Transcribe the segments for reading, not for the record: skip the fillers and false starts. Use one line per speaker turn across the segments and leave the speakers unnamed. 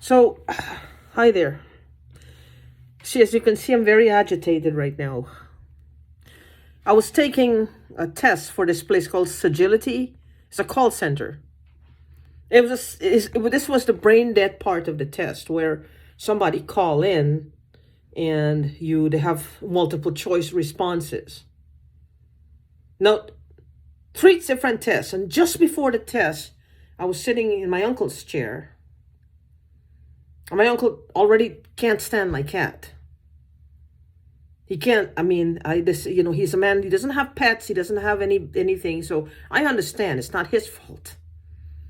So, hi there. See, as you can see, I'm very agitated right now. I was taking a test for this place called Sagility. It's a call center. This was the brain dead part of the test where somebody call in and they have multiple choice responses. Now, 3 different tests, and just before the test, I was sitting in my uncle's chair. And my uncle already can't stand my cat. He can't, he's a man, he doesn't have pets, he doesn't have anything, so I understand, it's not his fault.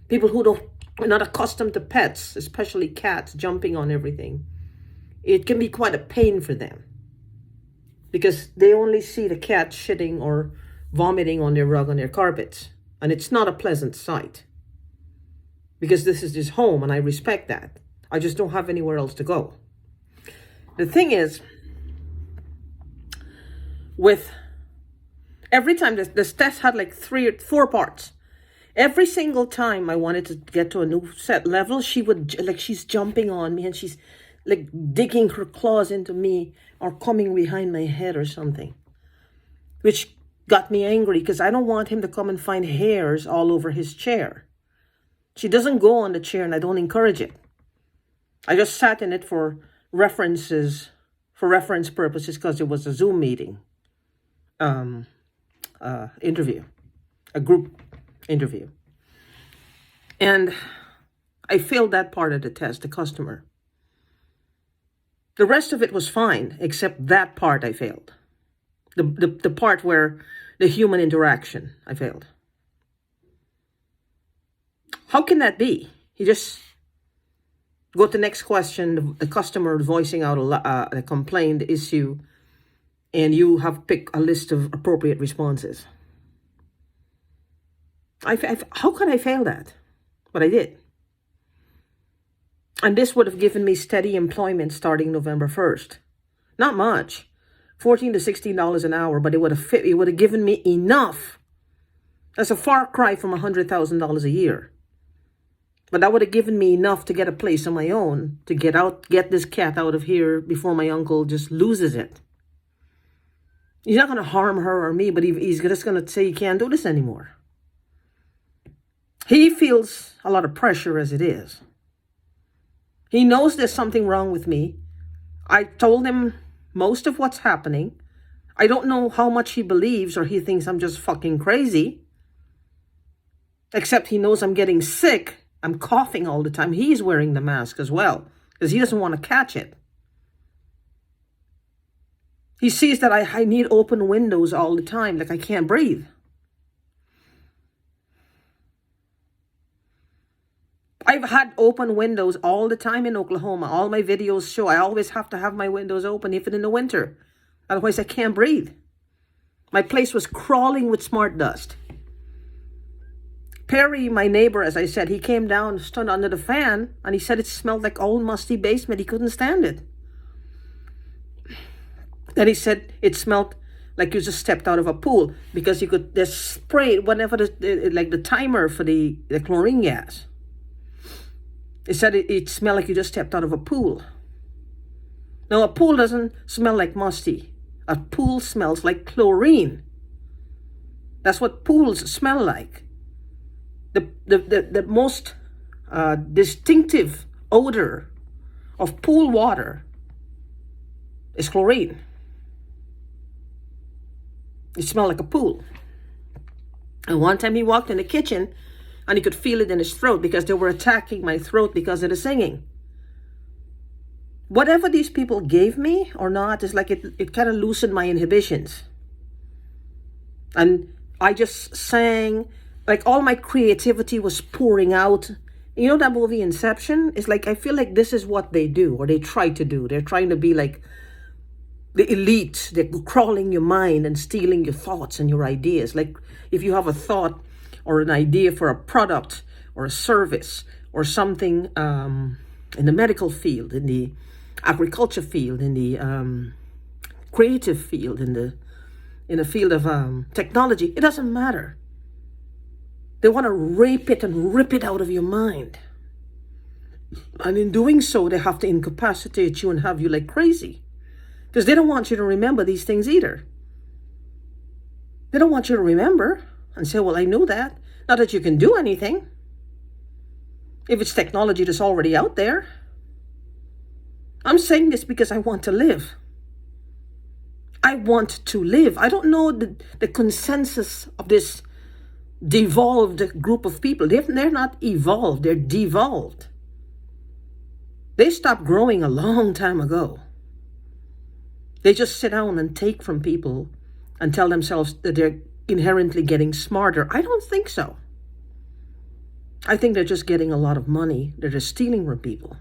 People who are not accustomed to pets, especially cats, jumping on everything, it can be quite a pain for them. Because they only see the cat shitting or vomiting on their rug, on their carpets. And it's not a pleasant sight. Because this is his home, and I respect that. I just don't have anywhere else to go. The thing is, with every time this test had like 3 or 4 parts. Every single time I wanted to get to a new set level, she's jumping on me and she's like digging her claws into me or coming behind my head or something, which got me angry because I don't want him to come and find hairs all over his chair. She doesn't go on the chair and I don't encourage it. I just sat in it for reference purposes because it was a Zoom meeting. Interview, a group interview. And I failed that part of the test, the customer. The rest of it was fine, except that part I failed. The part where the human interaction, I failed. How can that be? You just go to the next question, the customer voicing out a complaint, the issue, and you have picked a list of appropriate responses. How could I fail that? But I did. And this would have given me steady employment starting November 1st. Not much, $14 to $16 an hour, but it would have given me enough. That's a far cry from $100,000 a year. But that would have given me enough to get a place on my own, to get this cat out of here before my uncle just loses it. He's not going to harm her or me, but he's just going to say he can't do this anymore. He feels a lot of pressure as it is. He knows there's something wrong with me. I told him most of what's happening. I don't know how much he believes or he thinks I'm just fucking crazy. Except he knows I'm getting sick. I'm coughing all the time. He's wearing the mask as well because he doesn't want to catch it. He sees that I need open windows all the time, like I can't breathe. I've had open windows all the time in Oklahoma. All my videos show I always have to have my windows open, even in the winter. Otherwise, I can't breathe. My place was crawling with smart dust. Perry, my neighbor, as I said, he came down, stood under the fan, and he said it smelled like old musty basement. He couldn't stand it. Then he said it smelled like you just stepped out of a pool because you could just spray whatever the timer for the chlorine gas. He said it smelled like you just stepped out of a pool. Now, a pool doesn't smell like musty. A pool smells like chlorine. That's what pools smell like. The most distinctive odor of pool water is chlorine. It smelled like a pool. And one time he walked in the kitchen and he could feel it in his throat because they were attacking my throat because of the singing. Whatever these people gave me or not, is like it kind of loosened my inhibitions. And I just sang, like all my creativity was pouring out. You know that movie Inception? It's like, I feel like this is what they do, or they try to do. They're trying to be like the elite. They're crawling your mind and stealing your thoughts and your ideas. Like if you have a thought or an idea for a product or a service or something in the medical field, in the agriculture field, in the creative field, in the field of technology, it doesn't matter. They want to rape it and rip it out of your mind. And in doing so, they have to incapacitate you and have you like crazy. Because they don't want you to remember these things either. They don't want you to remember and say, well, I knew that. Not that you can do anything. If it's technology that's already out there. I'm saying this because I want to live. I want to live. I don't know the consensus of this devolved group of people. They're not evolved, they're devolved. They stopped growing a long time ago. They just sit down and take from people and tell themselves that they're inherently getting smarter. I don't think so. I think they're just getting a lot of money. They're just stealing from people.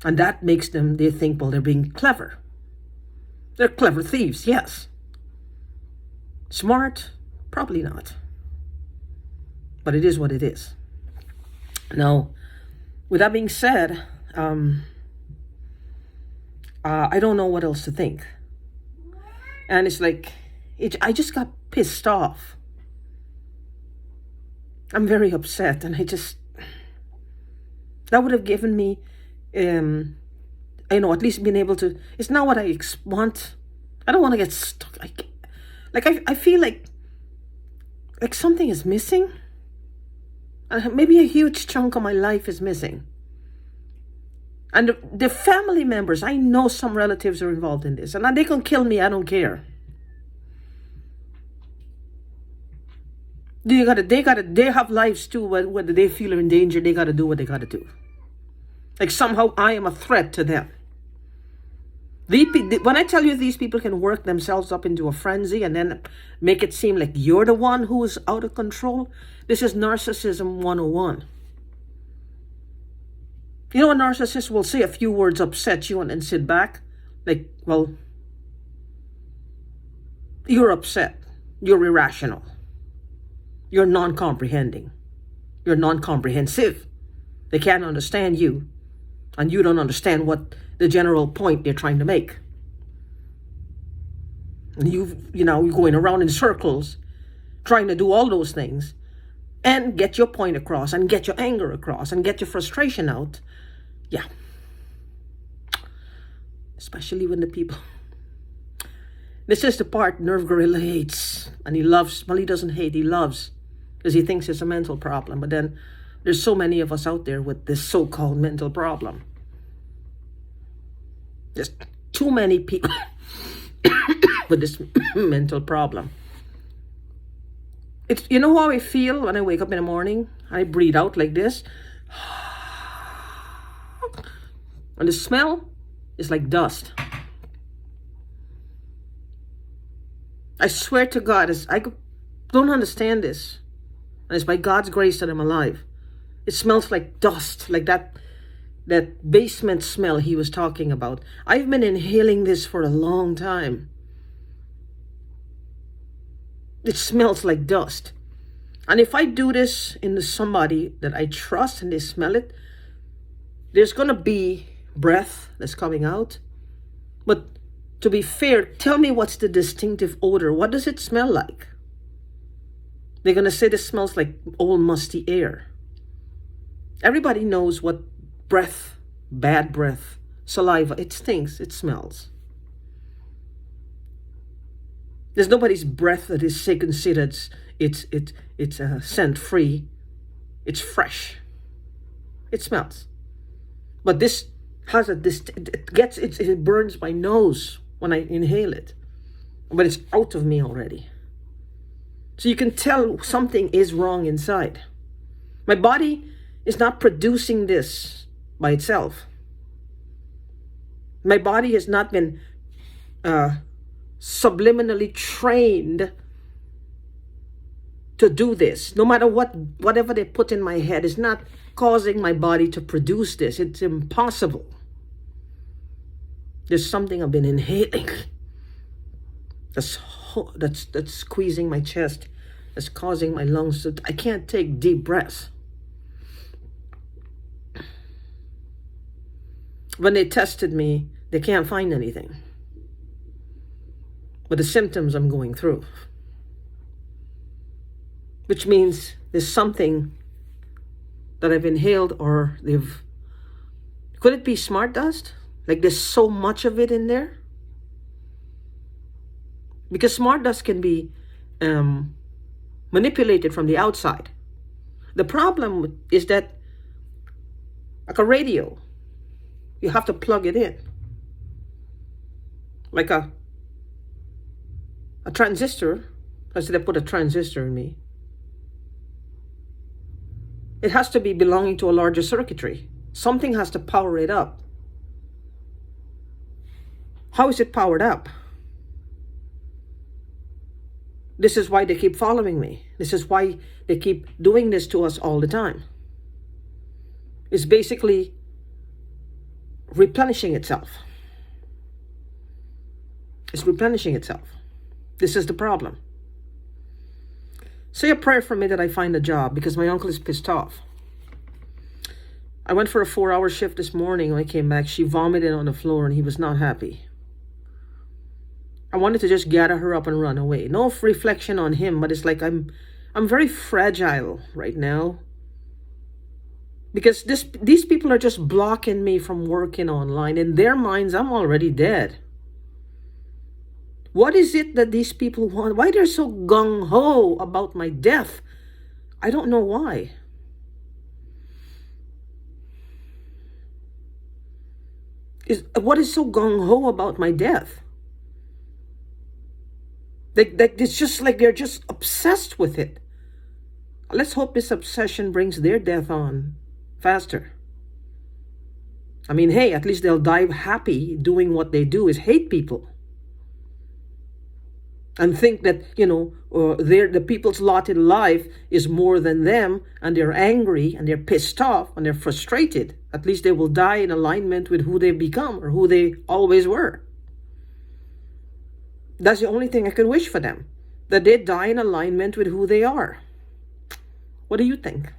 And that makes them, they think, well, they're being clever. They're clever thieves, yes. Smart? Probably not. But it is what it is. Now, with that being said, I don't know what else to think. And it's like, I just got pissed off. I'm very upset, and that would have given me, at least being able to, it's not what I want. I don't want to get stuck. I feel like something is missing. Maybe a huge chunk of my life is missing. And the family members, I know some relatives are involved in this, and they can kill me, I don't care. They have lives too, whether they feel in danger, they gotta do what they gotta do. Like somehow I am a threat to them. When I tell you these people can work themselves up into a frenzy and then make it seem like you're the one who is out of control, this is narcissism 101. You know, a narcissist will say a few words, upset you, and then sit back. Like, well, you're upset. You're irrational. You're non-comprehending. You're non-comprehensive. They can't understand you. And you don't understand what the general point they're trying to make. And you're going around in circles trying to do all those things and get your point across and get your anger across and get your frustration out. Yeah. Especially when the people... This is the part Nerve Gorilla hates. And he loves... Well, he doesn't hate, he loves. Because he thinks it's a mental problem. But then there's so many of us out there with this so-called mental problem. There's too many people with this mental problem. It's, you know how I feel when I wake up in the morning? I breathe out like this. And the smell is like dust. I swear to God, I don't understand this. And it's by God's grace that I'm alive. It smells like dust, like that basement smell he was talking about. I've been inhaling this for a long time. It smells like dust. And if I do this into somebody that I trust and they smell it, there's going to be breath that's coming out. But to be fair, tell me what's the distinctive odor. What does it smell like? They're going to say this smells like old musty air. Everybody knows what breath, bad breath, saliva, it stinks, it smells. There's nobody's breath that is considered it's scent free. It's fresh. It smells. But this has it burns my nose when I inhale it. But it's out of me already. So you can tell something is wrong inside. My body is not producing this by itself. My body has not been subliminally trained to do this. No matter whatever they put in my head is not causing my body to produce this. It's impossible. There's something I've been inhaling that's squeezing my chest, that's causing my lungs to... I can't take deep breaths. When they tested me, they can't find anything. But the symptoms I'm going through. Which means there's something that I've inhaled or they've Could it be smart dust? Like there's so much of it in there? Because smart dust can be manipulated from the outside. The problem is that, like a radio, you have to plug it in. Like a transistor. Let's say they put a transistor in me. It has to be belonging to a larger circuitry. Something has to power it up. How is it powered up? This is why they keep following me. This is why they keep doing this to us all the time. It's basically replenishing itself. It's replenishing itself. This is the problem. Say a prayer for me that I find a job, because my uncle is pissed off. I went for a 4-hour shift this morning. When I came back, she vomited on the floor and he was not happy. I wanted to just gather her up and run away. No reflection on him, but it's like I'm very fragile right now. Because these people are just blocking me from working online. In their minds, I'm already dead. What is it that these people want? Why they're so gung-ho about my death? I don't know why. What is so gung-ho about my death? It's just like they're just obsessed with it. Let's hope this obsession brings their death on faster. I mean, hey, at least they'll die happy doing what they do, is hate people. And think that, the people's lot in life is more than them, and they're angry, and they're pissed off, and they're frustrated. At least they will die in alignment with who they've become, or who they always were. That's the only thing I could wish for them. That they die in alignment with who they are. What do you think?